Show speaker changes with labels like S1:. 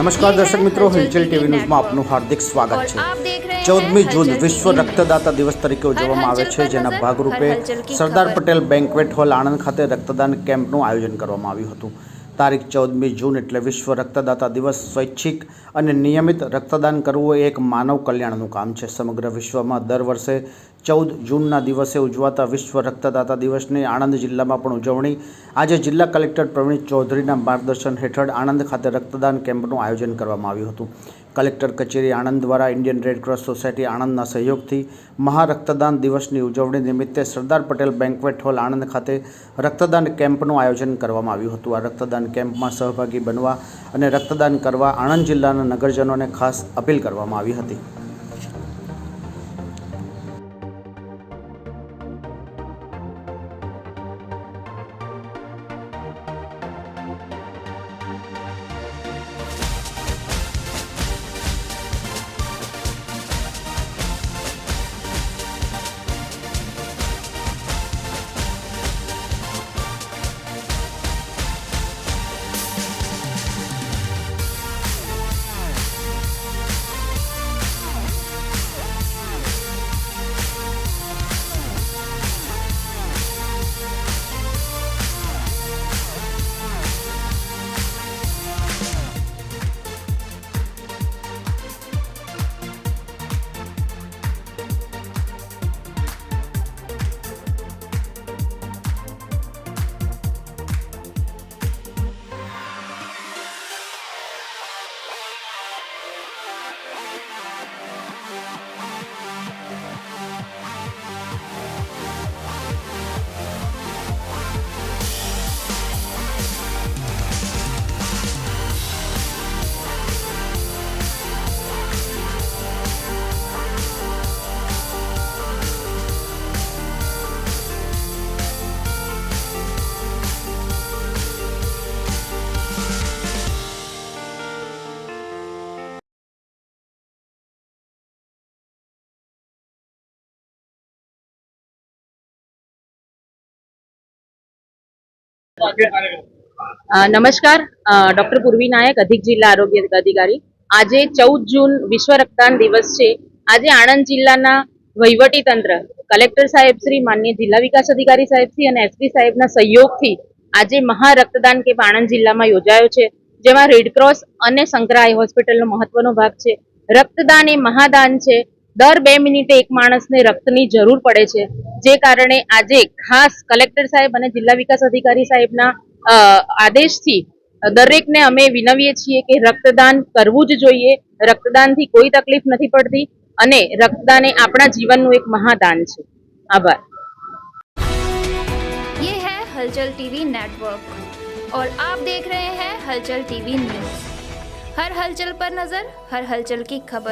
S1: नमस्कार दर्शक मित्रों, हलचल टीवी न्यूज में आपનું હાર્દિક સ્વાગત છે। 14મી જૂન વિશ્વ રક્તદાતા દિવસ તરીકે ઉજવવામાં આવે છે, જેના ભાગરૂપે સરદાર પટેલ બેન્ક્વેટ હોલ આણંદ ખાતે રક્તદાન કેમ્પનું આયોજન કરવામાં આવ્યું હતું। તારીખ 14મી જૂન એટલે વિશ્વ રક્તદાતા દિવસ। સ્વૈચ્છિક અને નિયમિત રક્તદાન કરવું એ એક માનવ કલ્યાણનું કામ છે। સમગ્ર વિશ્વમાં દર વર્ષે 14 જૂનના દિવસે ઉજવાતા વિશ્વ રક્તદાતા દિવસની આણંદ જિલ્લામાં પણ ઉજવણી આજે જિલ્લા કલેક્ટર પ્રવીણ ચૌધરીના માર્ગદર્શન હેઠળ આણંદ ખાતે રક્તદાન કેમ્પનું આયોજન કરવામાં આવ્યું હતું। કલેક્ટર કચેરી આણંદ દ્વારા ઇન્ડિયન રેડ ક્રોસ સોસાયટી આણંદના સહયોગથી મહા રક્તદાન દિવસની ઉજવણી નિમિત્તે સરદાર પટેલ બેન્ક્વેટ હોલ આણંદ ખાતે રક્તદાન કેમ્પનું આયોજન કરવામાં આવ્યું હતું। આ રક્તદાન કેમ્પમાં સહભાગી બનવા અને રક્તદાન કરવા આણંદ જિલ્લાના નગરજનોને ખાસ અપીલ કરવામાં આવી હતી।
S2: नमस्कार, डॉक्टर पूर्वी नायक, अधिक जिल्ला आरोग्य अधिकारी। आज 14 जून विश्व रक्तदान दिवस है। आज आणंद जिल्लाना वहीवटी तंत्र, कलेक्टर साहेब श्री, माननीय जिल्ला विकास अधिकारी साहेब श्री और एसपी साहेबना सहयोगथी आज महा रक्तदान केम्प आणंद जिल्लामां योजायो छे, जेमां रेडक्रॉस अने संकरा आई होस्पिટલનો મહત્વનો ભાગ છે। રક્તદાન એ મહાદાન છે। दर 2 મિનિટે एक માણસને રક્તની જરૂર પડે છે, જે કારણે આજે ખાસ કલેક્ટર સાહેબ અને જિલ્લા વિકાસ અધિકારી સાહેબના આદેશથી દરેકને અમે વિનવીએ છીએ કે રક્તદાન કરવું જ જોઈએ। રક્તદાનથી કોઈ તકલીફ નથી પડતી અને રક્તદાન એ આપણા જીવનનું એક મહાદાન છે। આભાર।
S3: ये है हलचल टीवी नेटवर्क और आप देख रहे हैं हलचल टीवी न्यूज। हर हलचल पर नजर, हर हलचल की खबर।